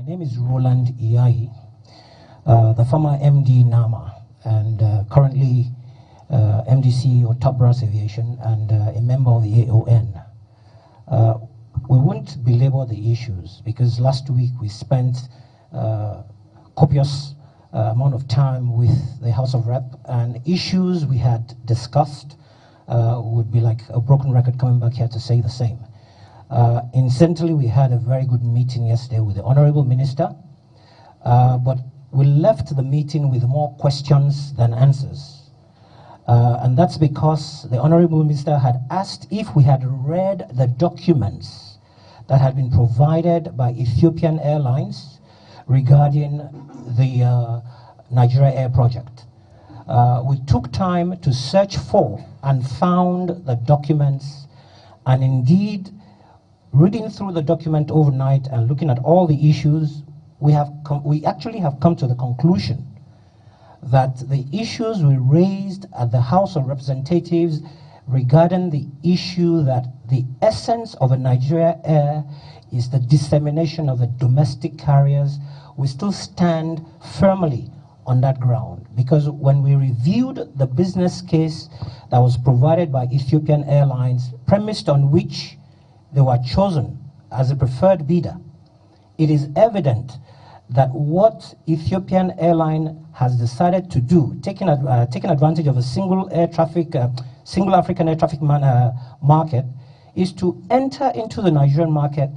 name is Roland Iyahi, the former MD NAMA, and currently MDC or Top Brass Aviation, and a member of the AON. We won't belabor the issues because last week we spent copious amount of time with the House of Rep, and issues we had discussed would be like a broken record coming back here to say the same. Incidentally, we had a very good meeting yesterday with the Honorable Minister, but we left the meeting with more questions than answers. And that's because the Honorable Minister had asked if we had read the documents that had been provided by Ethiopian Airlines regarding the Nigeria Air project. We took time to search for and found the documents, and indeed, reading through the document overnight and looking at all the issues, we actually have come to the conclusion that the issues we raised at the House of Representatives regarding the issue that the essence of a Nigeria Air is the dissemination of the domestic carriers, we still stand firmly on that ground. Because when we reviewed the business case that was provided by Ethiopian Airlines, premised on which they were chosen as a preferred bidder, it is evident that what Ethiopian Airline has decided to do, taking advantage of a single African air traffic market, is to enter into the Nigerian market,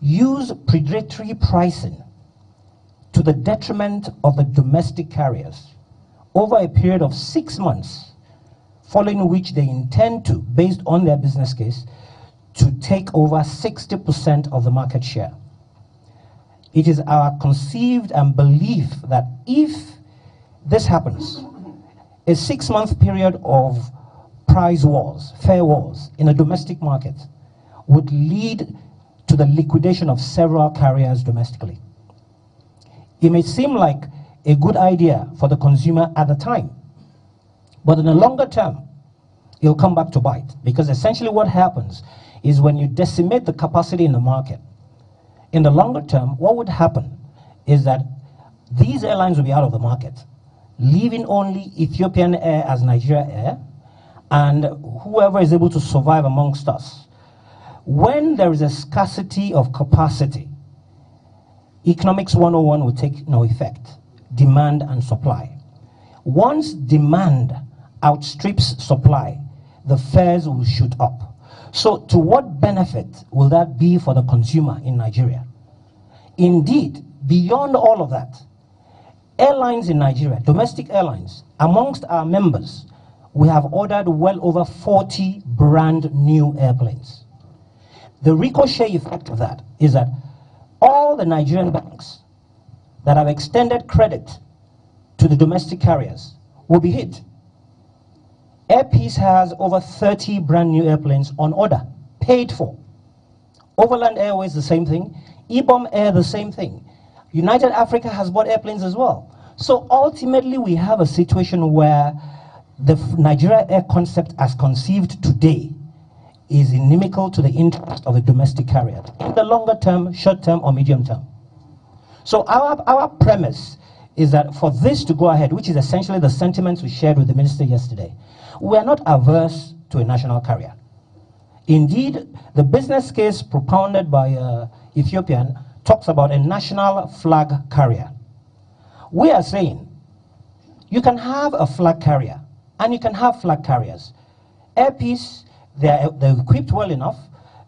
use predatory pricing to the detriment of the domestic carriers over a period of 6 months, following which they intend to, based on their business case, to take over 60% of the market share. It is our conceived and belief that if this happens, a 6-month period of price wars, fair wars in a domestic market would lead to the liquidation of several carriers domestically. It may seem like a good idea for the consumer at the time, but in the longer term, it'll come back to bite, because essentially what happens is when you decimate the capacity in the market, in the longer term, what would happen is that these airlines will be out of the market, leaving only Ethiopian Air as Nigeria Air, and whoever is able to survive amongst us. When there is a scarcity of capacity, Economics 101 will take no effect. Demand and supply. Once demand outstrips supply, the fares will shoot up. So to what benefit will that be for the consumer in Nigeria? Indeed, beyond all of that, airlines in Nigeria, domestic airlines, amongst our members, we have ordered well over 40 brand new airplanes. The ricochet effect of that is that all the Nigerian banks that have extended credit to the domestic carriers will be hit. Air Peace has over 30 brand new airplanes on order, paid for. Overland Airways, the same thing. Ibom Air, the same thing. United Africa has bought airplanes as well. So ultimately, we have a situation where the Nigeria Air concept as conceived today is inimical to the interest of the domestic carrier in the longer term, short term, or medium term. So our premise is that for this to go ahead, which is essentially the sentiments we shared with the minister yesterday, we are not averse to a national carrier. Indeed, the business case propounded by Ethiopian talks about a national flag carrier. We are saying you can have a flag carrier and you can have flag carriers. Air Peace, they're equipped well enough.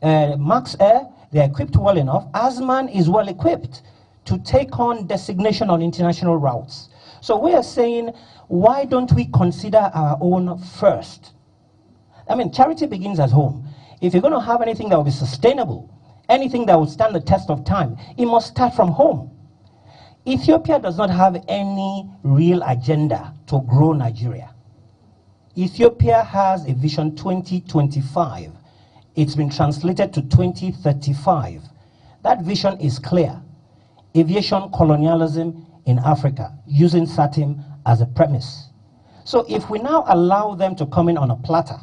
Max Air, they're equipped well enough. Asman is well equipped to take on designation on international routes. So we are saying, why don't we consider our own first? I mean, charity begins at home. If you're going to have anything that will be sustainable, anything that will stand the test of time, it must start from home. Ethiopia does not have any real agenda to grow Nigeria. Ethiopia has a vision 2025. It's been translated to 2035. That vision is clear. Aviation colonialism in Africa, using SATIM as a premise. So if we now allow them to come in on a platter,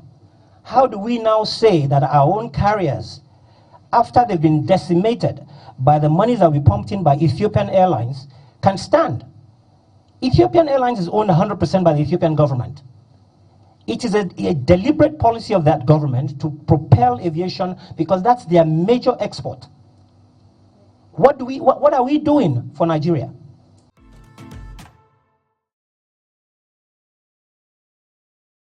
how do we now say that our own carriers after they've been decimated by the monies that we pumped in by Ethiopian Airlines, can stand. Ethiopian Airlines is owned 100% by the Ethiopian government. It is a deliberate policy of that government to propel aviation because that's their major export. What are we doing for Nigeria?